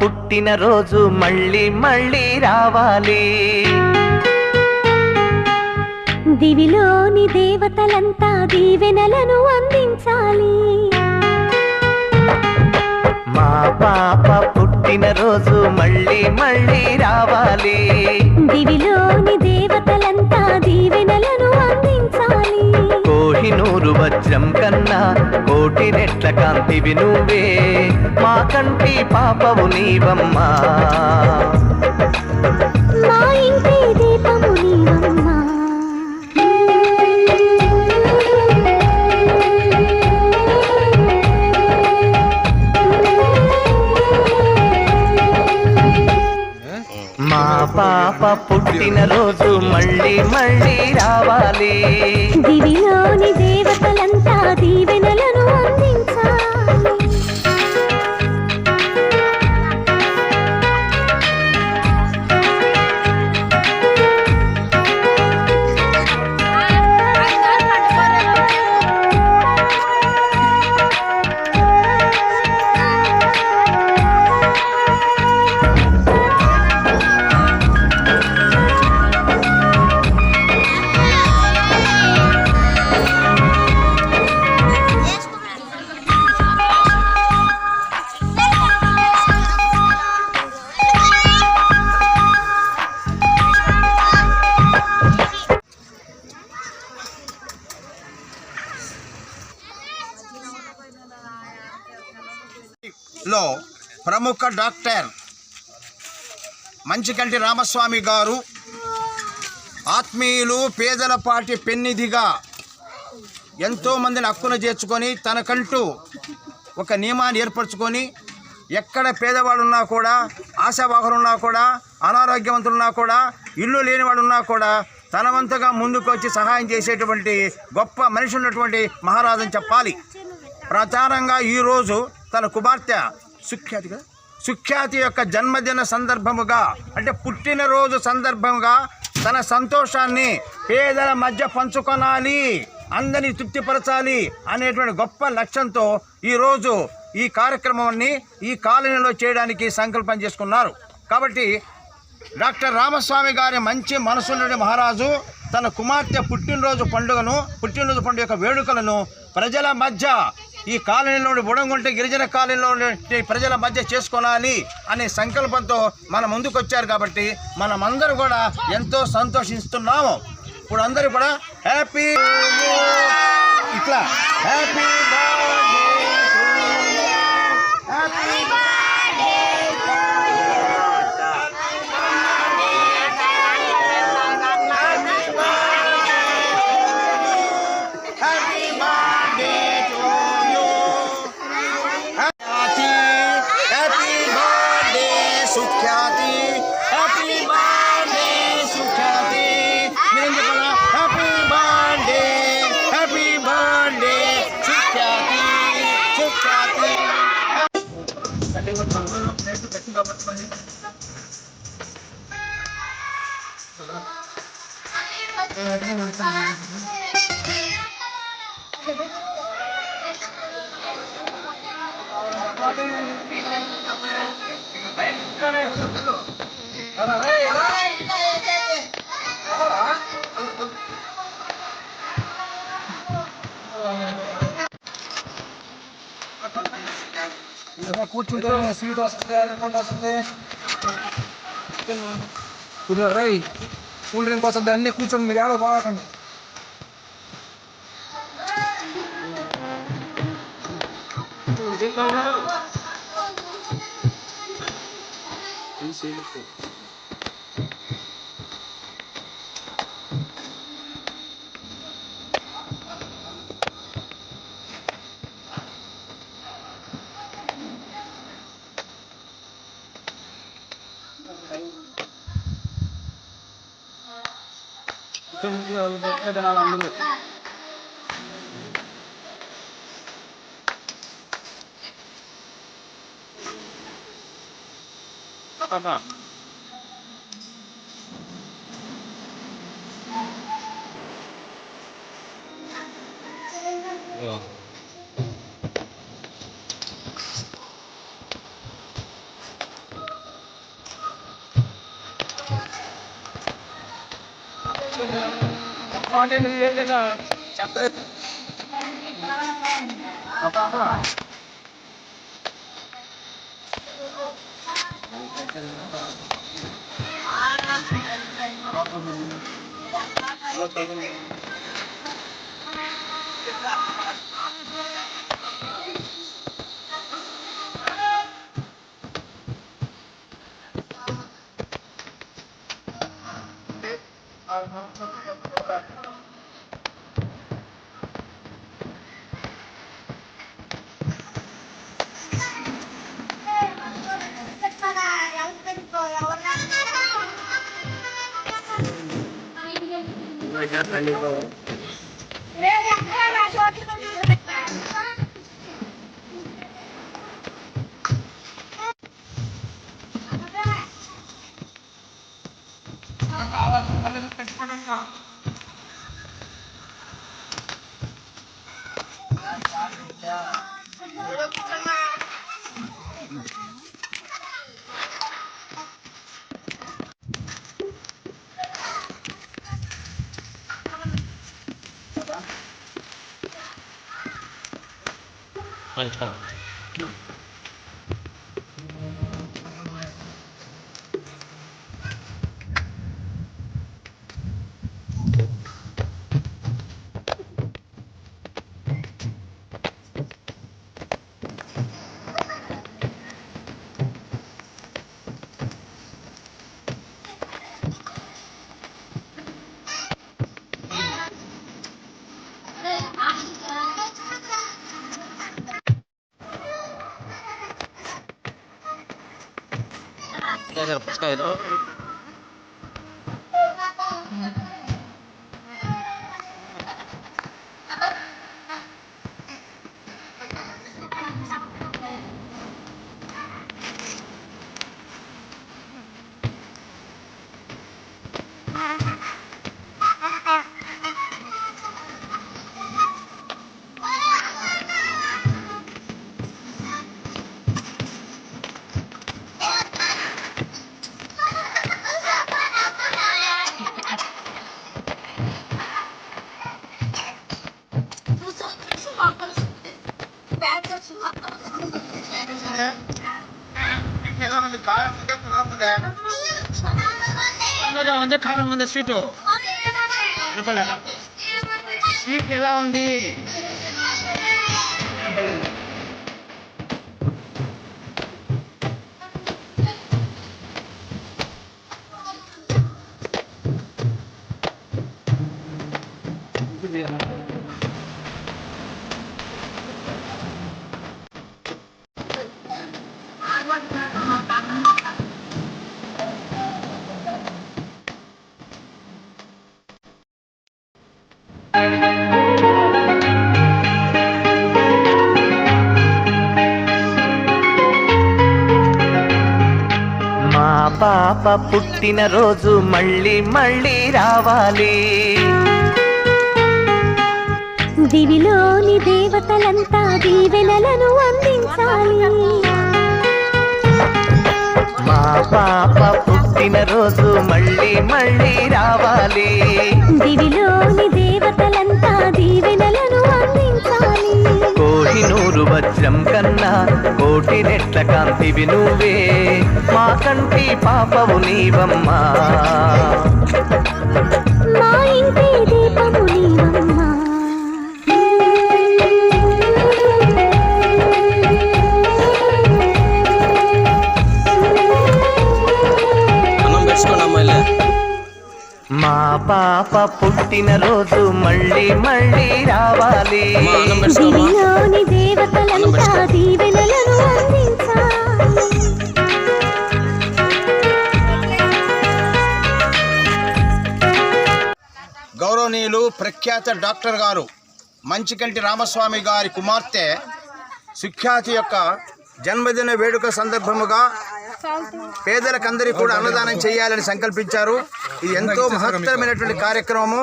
పుట్టిన రోజు మళ్ళీ మళ్ళీ రావాలి. దివిలోని దేవతలంతా దీవెనలను అందించాలి. మా పాప పుట్టిన రోజు మళ్ళీ మళ్ళీ రావాలి. దివిలోని దేవతలంతా దీవెనలను అందించాలి. కోహినూరు వజ్రం కన్నా కోటి రెట్ల కాంతివి నువ్వే, మా కంటి పాపవు నీవమ్మా, మా ఇంటి దీపము నీవమ్మా. మా పాప పుట్టిన రోజు మళ్ళీ మళ్ళీ రావాలి. దివిలోని దేవతలంతా దీవెనలను అందించాలి. లో ప్రముఖ డాక్టర్ మంచికంటి రామస్వామి గారు ఆత్మీయులు పేదల పార్టీ పెన్నిధిగా ఎంతోమందిని హక్కున చేర్చుకొని తనకంటూ ఒక నియమాన్ని ఏర్పరచుకొని ఎక్కడ పేదవాడున్నా కూడా ఆశావాహులున్నా కూడా అనారోగ్యవంతులున్నా కూడా ఇల్లు లేనివాడున్నా కూడా తన వంతుగా ముందుకు వచ్చి సహాయం చేసేటువంటి గొప్ప మనిషి ఉన్నటువంటి మహారాజని చెప్పాలి. ప్రచారంగా ఈరోజు తన కుమార్తె సుఖ్యాతి యొక్క జన్మదిన సందర్భముగా అంటే పుట్టినరోజు సందర్భంగా తన సంతోషాన్ని పేదల మధ్య పంచుకొనాలి, అందరినీ తృప్తిపరచాలి అనేటువంటి గొప్ప లక్ష్యంతో ఈరోజు ఈ కార్యక్రమాన్ని ఈ కాలనీలో చేయడానికి సంకల్పం చేసుకున్నారు. కాబట్టి డాక్టర్ రామస్వామి గారి మంచి మనసున్న మహారాజు తన కుమార్తె పుట్టినరోజు పండుగ యొక్క వేడుకలను ప్రజల మధ్య ఈ కాలనీలోని బుడంగుంట గిరిజన కాలనీలో ప్రజల మధ్య చేసుకోవాలి అనే సంకల్పంతో మన ముందుకు వచ్చారు. కాబట్టి మనమందరూ కూడా ఎంతో సంతోషిస్తున్నాము. ఇప్పుడు అందరూ కూడా హ్యాపీ ఇట్లా హ్యాపీ సుఖ్యాతి హ్యాపీ బర్త్డే సుఖ్యాతి నేను చెప్పాలా హ్యాపీ బర్త్డే సుఖ్యాతి సుఖ్యాతి. కూర్చుంటే స్వీట్ వస్తుంది, రై కూల్ డ్రింక్ వస్తుంది, అన్నీ కూర్చోండి, మీరు ఏడో బాగండి. కారం ఉంది స్వీట్ స్వీట్ ఎలా ఉంది మా పాప పుట్టిన రోజు మళ్ళీ మళ్ళీ రావాలి. దివిలోని దేవతలంతా దీవెనలను అందించాలి. మా పాప పుట్టిన రోజు మళ్ళీ మళ్ళీ రావాలి. దివిలోని దేవతలంతా దీవెనలను అందించాలి. కోహినూరు వజ్రం కన్నా కోటి రెట్ల కాంతివి నువ్వే, మా కంటి పాపవు నీవమ్మా. మా ఇంటి దీపము నీవమ్మా. మా పాప పుట్టిన రోజు మళ్ళీ మళ్ళీ రావాలి. దివిలోని దేవతలంతా దీవెనలను అందించాలి. గౌరవనీయులు ప్రఖ్యాత డాక్టర్ గారు మంచికంటి రామస్వామి గారి కుమార్తె సుఖ్యాతి యొక్క జన్మదిన వేడుక సందర్భముగా పేదలకందరికీ కూడా అన్నదానం చేయాలని సంకల్పించారు. ఇది ఎంతో మహత్తరమైనటువంటి కార్యక్రమము.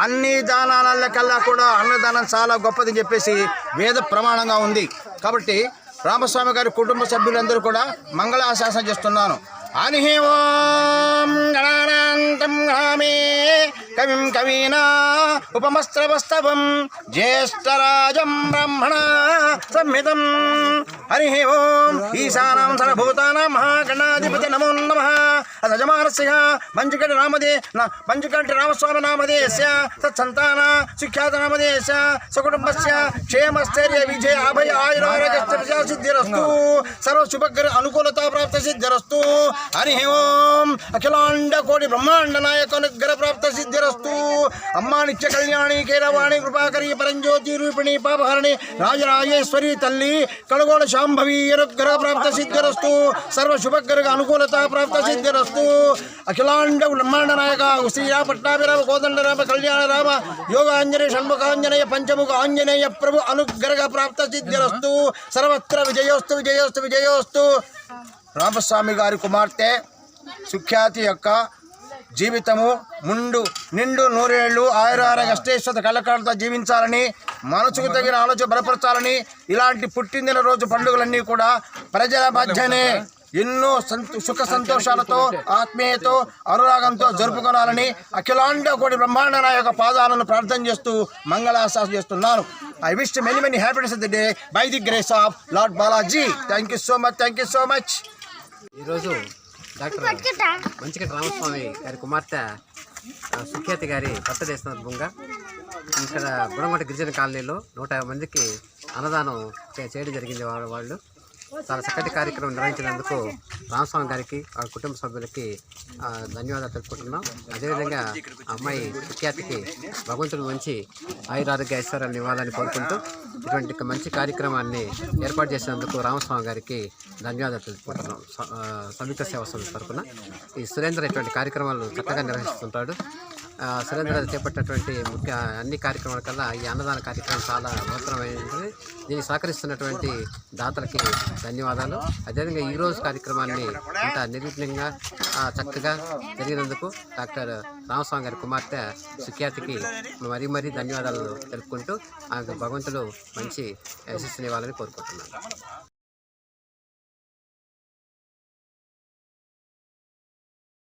అన్ని దానాలకల్లా కూడా అన్నదానం చాలా గొప్పదని చెప్పేసి వేద ప్రమాణంగా ఉంది. కాబట్టి రామస్వామి గారి కుటుంబ సభ్యులందరూ కూడా మంగళాశాసనం చేస్తున్నాను. అనిహి ఓం గణానాంతం కవిం కవీనా ఉపమస్త్రవస్తవం జ్యేష్ఠరాజం బ్రహ్మణ సంహితం. హరి ఓం ఈశానాం సర్వభూతానాం మహాగణాధిపతి నమో నమః. అజమానస్య పంచకటి రామస్వామి నామధేయస్య తత్సంతాన సుఖ్యాత నామధేయస్య సకుటుంబస్య క్షేమస్థైర్య విజయ అభయ ఆయురారోగ్య సిద్ధిరస్తు. సర్వశుభగ్ర అనుకూలతా ప్రాప్త సిద్ధిరస్తు. హరి ఓం అఖిలాండ కోటి బ్రహ్మాండ నాయక అనుగ్రహ ప్రాప్త సిద్ధిరస్తు. అమ్మా నిత్య కళ్యాణి కైరవాణి కృపాకరి పరంజ్యోతి రూపిణి పాపహరణి రాజరాజేశ్వరి తల్లి కడుగోళ శాంభవి అనుగ్రహ ప్రాప్త సిద్ధిరస్తు. సర్వశుభగ్రహ అనుకూలతా ప్రాప్త సిద్ధిరస్తు. అఖిలాండ బ్రహ్మాండ నాయక శ్రీరామ పట్టాభిరామ కోదండరామ కళ్యాణ రామ యోగాంజనేయ షణ్ముఖాంజనేయ పంచముఖ ఆంజనేయ ప్రభు అనుగ్రహ ప్రాప్త సిద్ధిరస్తు. సర్వత్ర విజయోస్తు విజయోస్తు విజయోస్తు. రామస్వామి గారి కుమార్తె సుఖ్యాతి యొక్క జీవితము నిండు నూరేళ్లు ఆయురారోగ్య అష్టైశ్వర్య కళకాలతో జీవించాలని, మనసుకు తగిన ఆలోచన బలపరచాలని, ఇలాంటి పుట్టినరోజు రోజు పండుగలన్నీ కూడా ప్రజల మధ్యనే ఎన్నో సుఖ సంతోషాలతో ఆత్మీయతో అనురాగంతో జరుపుకోవాలని అఖిలాండ కోటి బ్రహ్మాండ నాయక పాదాలను ప్రార్థన చేస్తూ మంగళాశాసనం చేస్తున్నాను. I wish many happiness of the day by the grace of lord Balaji. Thank you so much. Thank you so much. ఈరోజు డాక్టర్ మంచికటి రామస్వామి గారి కుమార్తె సుఖ్యాతి గారి బర్త్డే సందర్భంగా ఇక్కడ గుణంగొండ గిరిజన కాలనీలో 150 మందికి అన్నదానం చేయడం జరిగింది. వాళ్ళు చాలా చక్కటి కార్యక్రమం నిర్వహించినందుకు రామస్వామి గారికి ఆ కుటుంబ సభ్యులకి ధన్యవాదాలు తెలుపుకుంటున్నాం. అదేవిధంగా అమ్మాయి సుఖ్యాతికి భగవంతుడు మంచి ఆయురారోగ్య ఐశ్వర్యాన్ని ఇవ్వాలని కోరుకుంటూ ఇటువంటి మంచి కార్యక్రమాన్ని ఏర్పాటు చేసినందుకు రామస్వామి గారికి ధన్యవాదాలు తెలుపుకుంటున్నాం. సంయుక్త సేవా సంస్థ తరఫున ఈ సురేంద్ర ఇటువంటి కార్యక్రమాలు చక్కగా నిర్వహిస్తుంటాడు. సురేంద్ర చేపట్టినటువంటి అన్ని కార్యక్రమాల కల్లా ఈ అన్నదాన కార్యక్రమం చాలా అవసరమైనది. దీన్ని సహకరిస్తున్నటువంటి దాతలకి ధన్యవాదాలు. అదేవిధంగా ఈరోజు కార్యక్రమాన్ని ఇంత నిర్విఘ్నంగా చక్కగా జరిగినందుకు డాక్టర్ రామస్వామి గారి కుమార్తె సుఖ్యాతికి మరీ ధన్యవాదాలు తెలుపుకుంటూ భగవంతుడు మంచి యశస్సునివ్వాలని కోరుకుంటున్నాను.